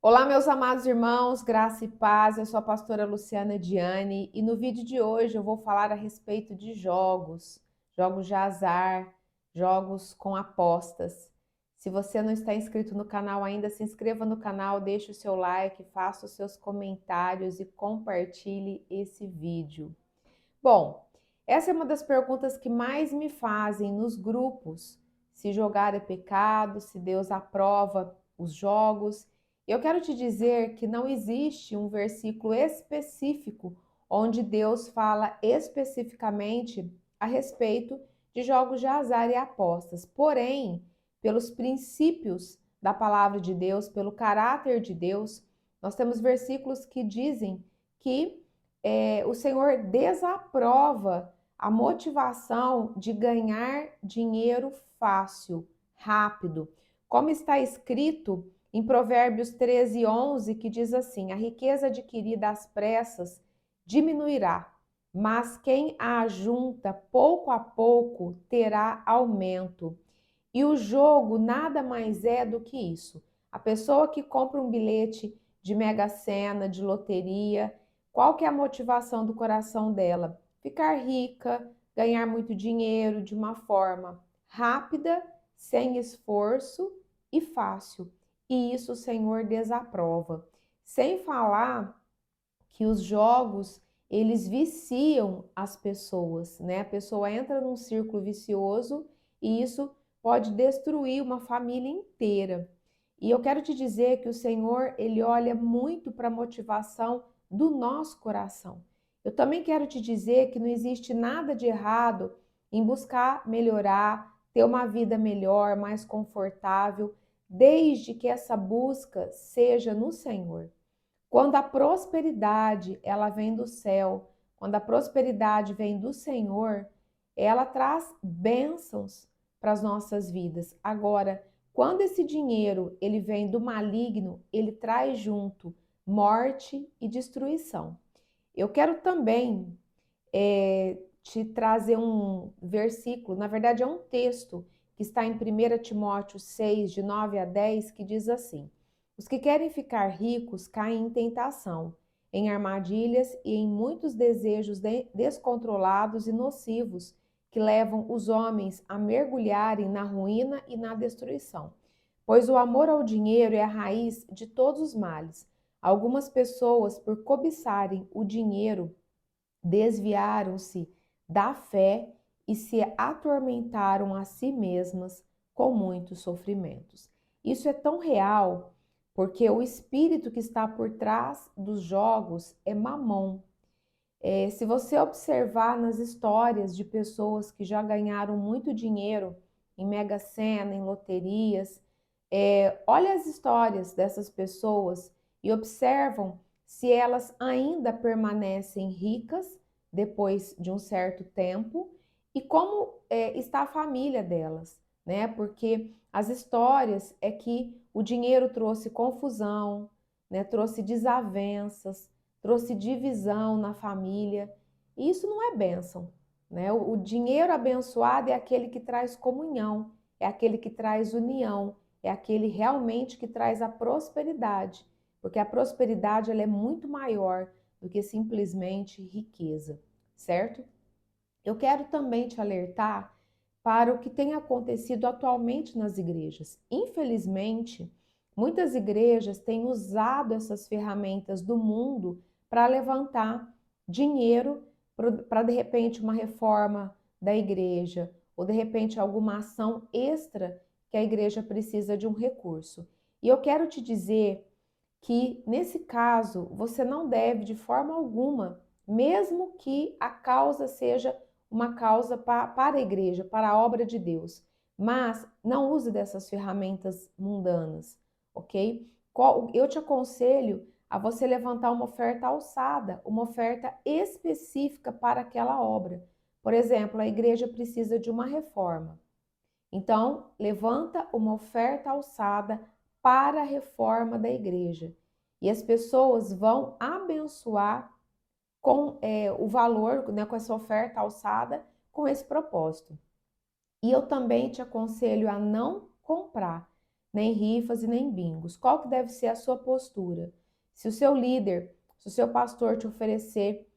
Olá, meus amados irmãos, graça e paz. Eu sou a pastora Luciana Diane e no vídeo de hoje eu vou falar a respeito de jogos de azar, jogos com apostas. Se você não está inscrito no canal ainda, se inscreva no canal, deixe o seu like, faça os seus comentários e compartilhe esse vídeo. Bom, essa é uma das perguntas que mais me fazem nos grupos: se jogar é pecado, se Deus aprova os jogos. Eu quero te dizer que não existe um versículo específico onde Deus fala especificamente a respeito de jogos de azar e apostas. Porém, pelos princípios da palavra de Deus, pelo caráter de Deus, nós temos versículos que dizem que o Senhor desaprova a motivação de ganhar dinheiro fácil, rápido. Como está escrito em Provérbios 13:11, que diz assim: a riqueza adquirida às pressas diminuirá, mas quem a ajunta pouco a pouco terá aumento. E o jogo nada mais é do que isso. A pessoa que compra um bilhete de mega-sena, de loteria, qual que é a motivação do coração dela? Ficar rica, ganhar muito dinheiro de uma forma rápida, sem esforço e fácil. E isso o Senhor desaprova. Sem falar que os jogos, eles viciam as pessoas, né? A pessoa entra num círculo vicioso e isso pode destruir uma família inteira. E eu quero te dizer que o Senhor, ele olha muito para a motivação do nosso coração. Eu também quero te dizer que não existe nada de errado em buscar melhorar, ter uma vida melhor, mais confortável, desde que essa busca seja no Senhor. Quando a prosperidade ela vem do céu, quando a prosperidade vem do Senhor, ela traz bênçãos para as nossas vidas. Agora, quando esse dinheiro ele vem do maligno, ele traz junto morte e destruição. Eu quero também te trazer um versículo, na verdade é um texto que está em 1 Timóteo 6, de 9 a 10, que diz assim: os que querem ficar ricos caem em tentação, em armadilhas e em muitos desejos descontrolados e nocivos que levam os homens a mergulharem na ruína e na destruição. Pois o amor ao dinheiro é a raiz de todos os males. Algumas pessoas, por cobiçarem o dinheiro, desviaram-se da fé e se atormentaram a si mesmas com muitos sofrimentos. Isso é tão real porque o espírito que está por trás dos jogos é Mamon. Se você observar nas histórias de pessoas que já ganharam muito dinheiro em mega-sena, em loterias, olha as histórias dessas pessoas e observam se elas ainda permanecem ricas depois de um certo tempo e como está a família delas, né? Porque as histórias é que o dinheiro trouxe confusão, né? Trouxe desavenças, trouxe divisão na família. E isso não é bênção, né? O dinheiro abençoado é aquele que traz comunhão, é aquele que traz união, é aquele realmente que traz a prosperidade, porque a prosperidade ela é muito maior do que simplesmente riqueza, certo? Eu quero também te alertar para o que tem acontecido atualmente nas igrejas. Infelizmente, muitas igrejas têm usado essas ferramentas do mundo para levantar dinheiro para, de repente, uma reforma da igreja ou, de repente, alguma ação extra que a igreja precisa de um recurso. E eu quero te dizer que, nesse caso, você não deve, de forma alguma, mesmo que a causa seja uma causa para a igreja, para a obra de Deus, mas não use dessas ferramentas mundanas, ok? Eu te aconselho a você levantar uma oferta alçada, uma oferta específica para aquela obra. Por exemplo, a igreja precisa de uma reforma. Então, levanta uma oferta alçada para a reforma da igreja. E as pessoas vão abençoar com o valor, né, com essa oferta alçada, com esse propósito. E eu também te aconselho a não comprar. nem rifas e nem bingos. Qual que deve ser a sua postura? Se o seu líder, se o seu pastor te oferecer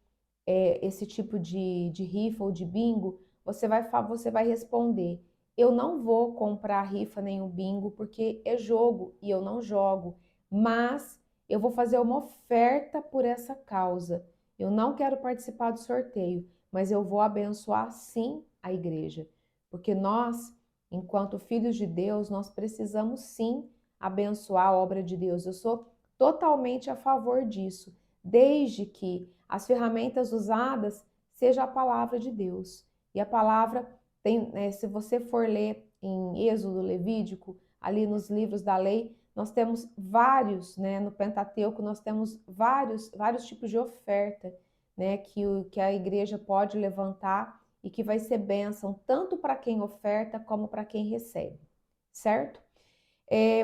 esse tipo de rifa ou de bingo, você vai responder: eu não vou comprar rifa nem o bingo porque é jogo e eu não jogo, mas eu vou fazer uma oferta por essa causa. Eu não quero participar do sorteio, mas eu vou abençoar sim a igreja, porque nós, enquanto filhos de Deus, nós precisamos sim abençoar a obra de Deus. Eu sou totalmente a favor disso, desde que as ferramentas usadas seja a palavra de Deus. E a palavra tem, se você for ler em Êxodo, Levítico, ali nos livros da lei, nós temos vários, né, no Pentateuco, nós temos vários tipos de oferta, né, que a igreja pode levantar e que vai ser bênção tanto para quem oferta como para quem recebe, certo?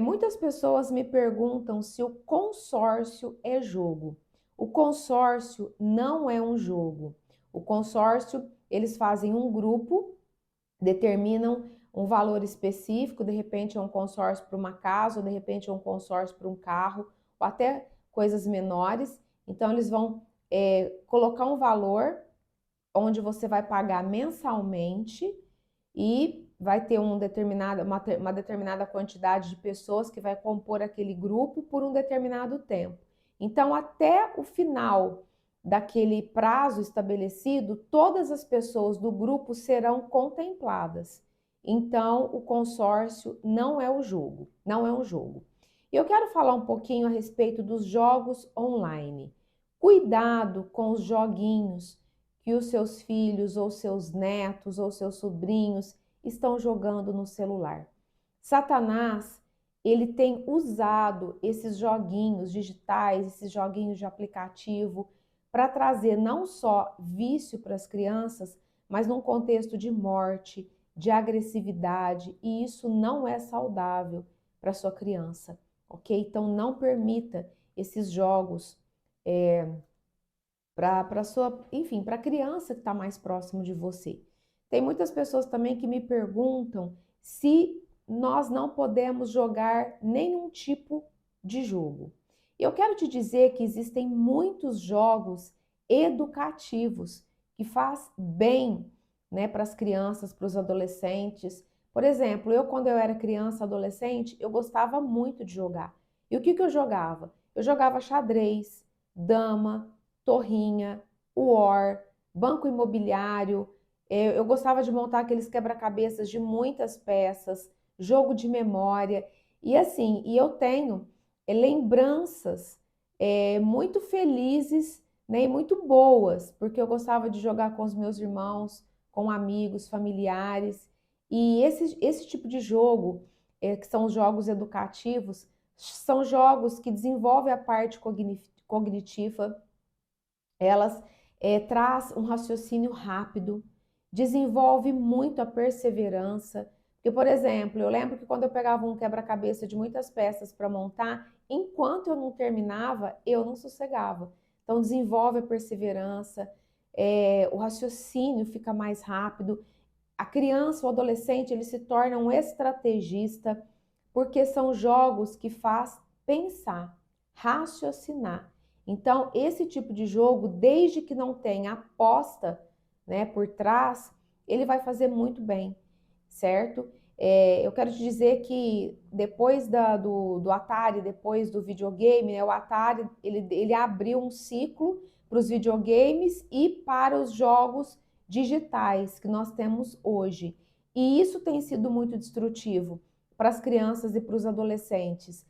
Muitas pessoas me perguntam se o consórcio é jogo. O consórcio não é um jogo. O consórcio, eles fazem um grupo, determinam um valor específico, de repente é um consórcio para uma casa, ou de repente é um consórcio para um carro, ou até coisas menores. Então, eles vão colocar um valor onde você vai pagar mensalmente e vai ter uma determinada quantidade de pessoas que vai compor aquele grupo por um determinado tempo. Então, até o final daquele prazo estabelecido, todas as pessoas do grupo serão contempladas. Então, o consórcio não é o jogo, não é um jogo. E eu quero falar um pouquinho a respeito dos jogos online. Cuidado com os joguinhos que os seus filhos ou seus netos ou seus sobrinhos estão jogando no celular. Satanás, ele tem usado esses joguinhos digitais, esses joguinhos de aplicativo, para trazer não só vício para as crianças, mas num contexto de morte, de agressividade, e isso não é saudável para sua criança, ok? Então não permita esses jogos para sua, enfim, para a criança que está mais próximo de você. Tem muitas pessoas também que me perguntam se nós não podemos jogar nenhum tipo de jogo. Eu quero te dizer que existem muitos jogos educativos que faz bem, né, para as crianças, para os adolescentes. Por exemplo, eu quando eu era criança, adolescente, eu gostava muito de jogar. E o que que eu jogava? Eu jogava xadrez, dama, torrinha, war, banco imobiliário. Eu gostava de montar aqueles quebra-cabeças de muitas peças, jogo de memória. E assim, e eu tenho lembranças muito felizes, né, e muito boas, porque eu gostava de jogar com os meus irmãos, com amigos, familiares. E esse tipo de jogo, que são os jogos educativos, são jogos que desenvolvem a parte cognitiva, elas traz um raciocínio rápido, desenvolve muito a perseverança. Porque, por exemplo, eu lembro que quando eu pegava um quebra-cabeça de muitas peças para montar, enquanto eu não terminava, eu não sossegava. Então, desenvolve a perseverança, o raciocínio fica mais rápido. A criança, o adolescente, ele se torna um estrategista, porque são jogos que faz pensar, raciocinar. Então, esse tipo de jogo, desde que não tenha aposta, né, por trás, ele vai fazer muito bem, certo? Eu quero te dizer que depois do Atari, depois do videogame, né, o Atari ele abriu um ciclo para os videogames e para os jogos digitais que nós temos hoje. E isso tem sido muito destrutivo para as crianças e para os adolescentes.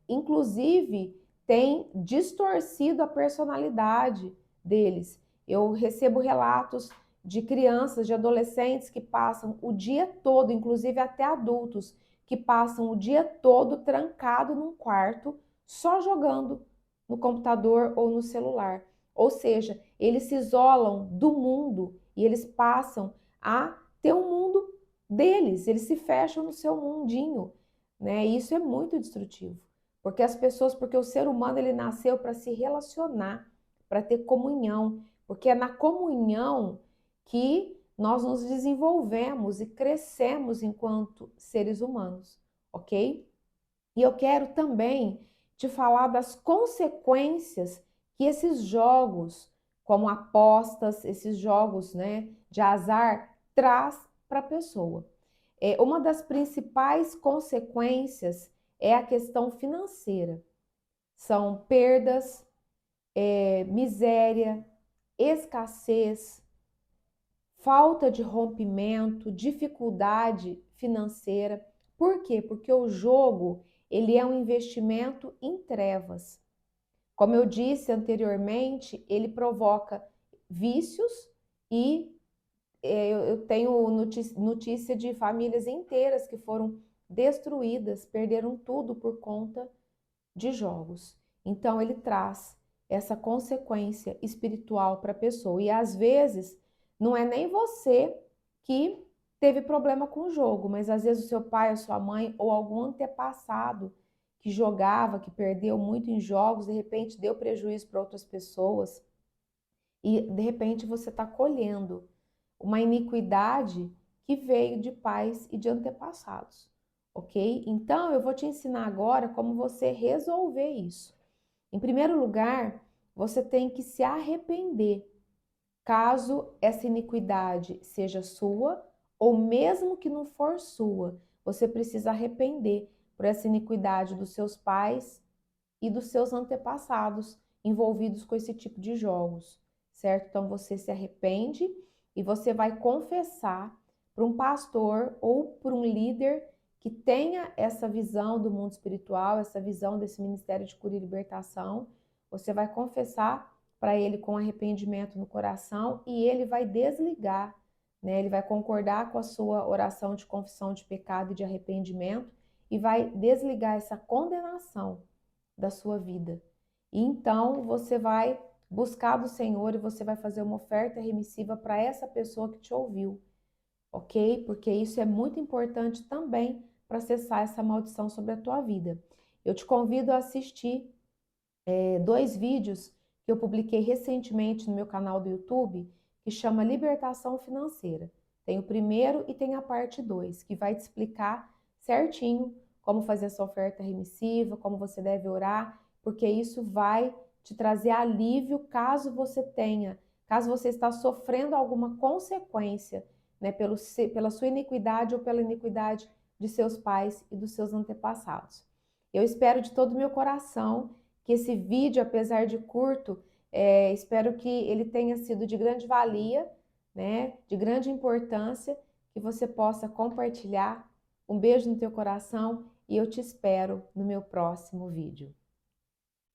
Inclusive, tem distorcido a personalidade deles. Eu recebo relatos de crianças, de adolescentes que passam o dia todo, inclusive até adultos, que passam o dia todo trancado num quarto, só jogando no computador ou no celular. Ou seja, eles se isolam do mundo e eles passam a ter um mundo deles, eles se fecham no seu mundinho, né? E isso é muito destrutivo, porque o ser humano ele nasceu para se relacionar, para ter comunhão, porque é na comunhão que nós nos desenvolvemos e crescemos enquanto seres humanos, ok? E eu quero também te falar das consequências que esses jogos, como apostas, esses jogos, né, de azar, traz para a pessoa. Uma das principais consequências é a questão financeira. São perdas, miséria, escassez, falta de rompimento, dificuldade financeira. Por quê? Porque o jogo, ele é um investimento em trevas. Como eu disse anteriormente, ele provoca vícios e eu tenho notícia de famílias inteiras que foram destruídas, perderam tudo por conta de jogos. Então, ele traz essa consequência espiritual para a pessoa. E às vezes, não é nem você que teve problema com o jogo, mas às vezes o seu pai, a sua mãe ou algum antepassado que jogava, que perdeu muito em jogos, de repente deu prejuízo para outras pessoas e de repente você está colhendo uma iniquidade que veio de pais e de antepassados, ok? Então eu vou te ensinar agora como você resolver isso. Em primeiro lugar, você tem que se arrepender caso essa iniquidade seja sua ou mesmo que não for sua, você precisa arrepender por essa iniquidade dos seus pais e dos seus antepassados envolvidos com esse tipo de jogos, certo? Então você se arrepende e você vai confessar para um pastor ou para um líder que tenha essa visão do mundo espiritual, essa visão desse ministério de cura e libertação. Você vai confessar para ele com arrependimento no coração e ele vai desligar, né? Ele vai concordar com a sua oração de confissão de pecado e de arrependimento e vai desligar essa condenação da sua vida. E então você vai buscar do Senhor e você vai fazer uma oferta remissiva para essa pessoa que te ouviu, ok? Porque isso é muito importante também para cessar essa maldição sobre a tua vida. Eu te convido a assistir dois vídeos que eu publiquei recentemente no meu canal do YouTube, que chama Libertação Financeira. Tem o primeiro e tem a parte 2, que vai te explicar certinho como fazer essa oferta remissiva, como você deve orar, porque isso vai te trazer alívio caso você está sofrendo alguma consequência, né, pela sua iniquidade ou pela iniquidade de seus pais e dos seus antepassados. Eu espero de todo o meu coração que esse vídeo, apesar de curto, espero que ele tenha sido de grande valia, né, de grande importância, que você possa compartilhar. Um beijo no teu coração e eu te espero no meu próximo vídeo.